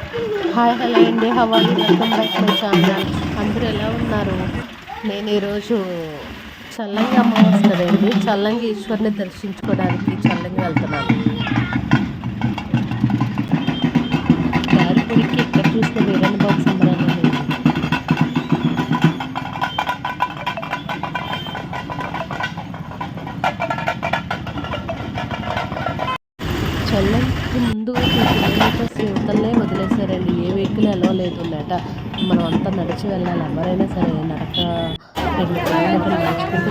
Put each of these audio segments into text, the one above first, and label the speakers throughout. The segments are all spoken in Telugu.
Speaker 1: హాయ్ హలో అండి, how are you? Welcome back my channel. అందరూ ఎలా ఉన్నారు? నేను ఈరోజు చల్లంగి అమావాస్య కదండి, చల్లంగి ఈశ్వరిని దర్శించుకోవడానికి చల్లంగి వెళ్తున్నాను. దారిపూడికి ఎక్కడ చూసిన వీరన్న బాబు సంబరాలండి. చల్లంకి ముందు 2 కిలోమీటర్స్ యువతలనే వదిలేశారండి. ఏ వెహికల్ ఎలా లేదు లేట. మనం అంతా నడిచి వెళ్ళాలి. ఎవరైనా సరే నడక 2 కిలోమీటర్లు నడుచుకుంటూ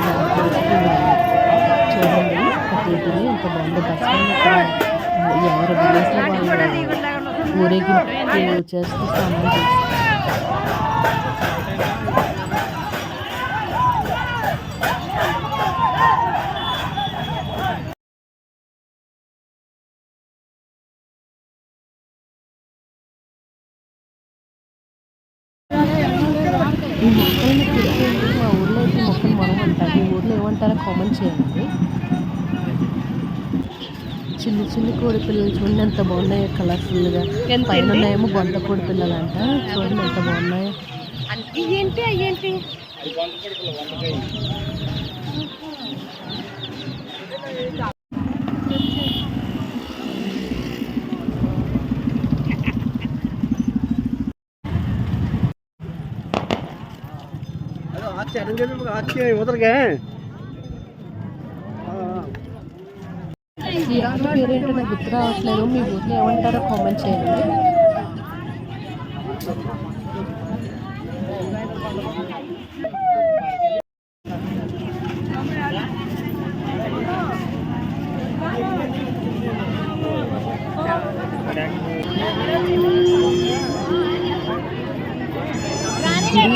Speaker 1: చూడండి ప్రతిదీ ఎంత బాగుంది. బస్సు ఎవరు విలేజ్లో వాళ్ళు ఊరేగింపు చేస్తూ స్నానం చేస్తారు. ఈ మొక్కల్ని తిరిగి మా ఊర్లో అయితే మొక్కలు మనం అంటారు, మీ ఊర్లో ఏమంటారో కామెంట్ చేయండి. చిన్న చిన్న కోడి పిల్లలు చూడండి ఎంత బాగున్నాయో, కలర్ఫుల్గా. పైన ఉన్నాయేమో బొంత కోడి పిల్లలు అంట, చూడండి ఎంత బాగున్నాయో. ఏంటి ఈ ఆట పేరేంటో నాకు గుర్తు రావట్లేదు. మీ ఊర్లో ఏమంటారో కామెంట్ చేయండి.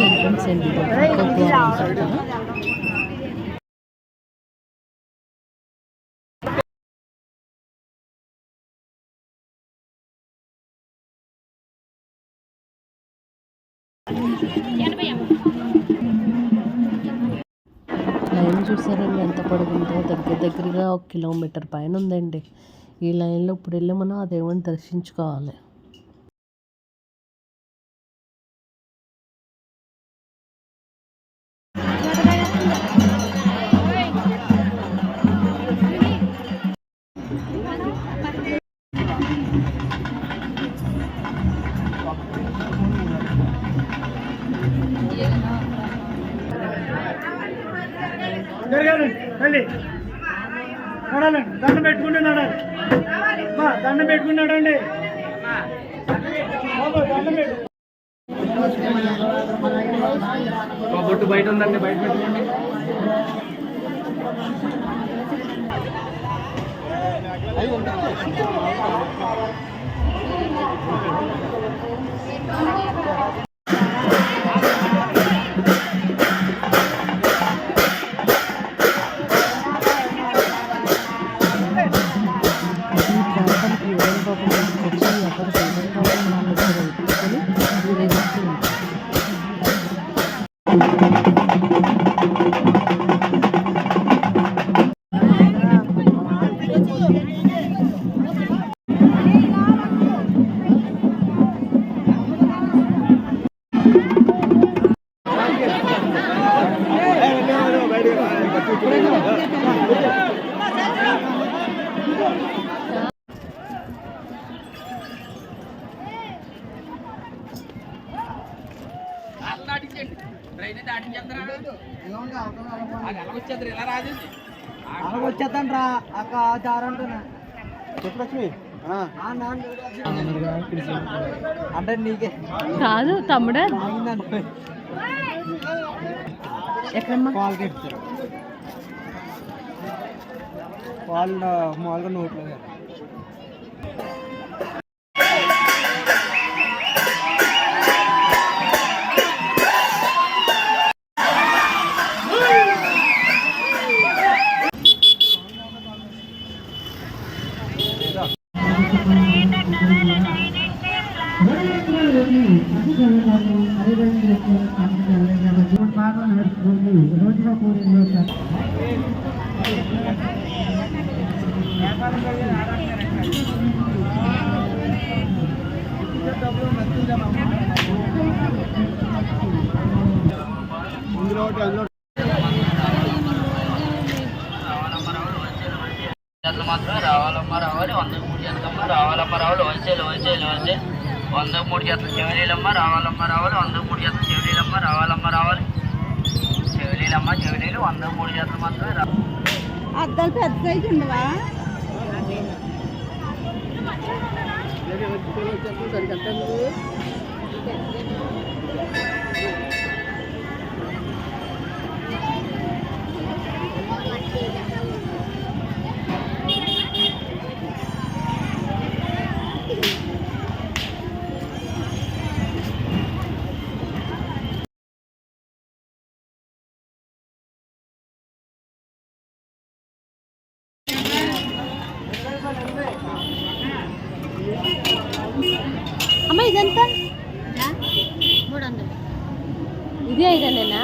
Speaker 1: ఎంట్రన్స్ అండి, లైన్ చూసారండి ఎంత పొడుగుందో. దగ్గరగా 1 కిలోమీటర్ పైన ఉందండి. ఈ లైన్లో ఇప్పుడు వెళ్ళి మనం ఆ దేవుని దర్శించుకోవాలి.
Speaker 2: దండం పెట్టుకుంటున్నాడు, దండం పెట్టుకున్నాడండి. బొట్టు బయట ఉందండి, బయట పెట్టుకోండి. వచ్చేద్దాను రా అక్క జారంటున్నా. చెప్పలక్ష్మి అంటే నీకే
Speaker 1: కాదు తమ్ముడా. ఎక్కడమ్మా
Speaker 2: వాళ్ళు మామూలుగా నోట్లో డబ్బులు
Speaker 3: 103 జతల చెవిలీలమ్మ రావాలమ్మ రావాలి. 103 జతల చెవిలీలమ్మ రావాలమ్మ రావాలి. చెవిలీలమ్మ చెవిలీలు 103 జతలు మాత్రమే రావాలి.
Speaker 4: అద్దాలు పెద్ద సైజు ఉండవా?
Speaker 1: అమ్మ ఇదెంత? 300. ఇది 500.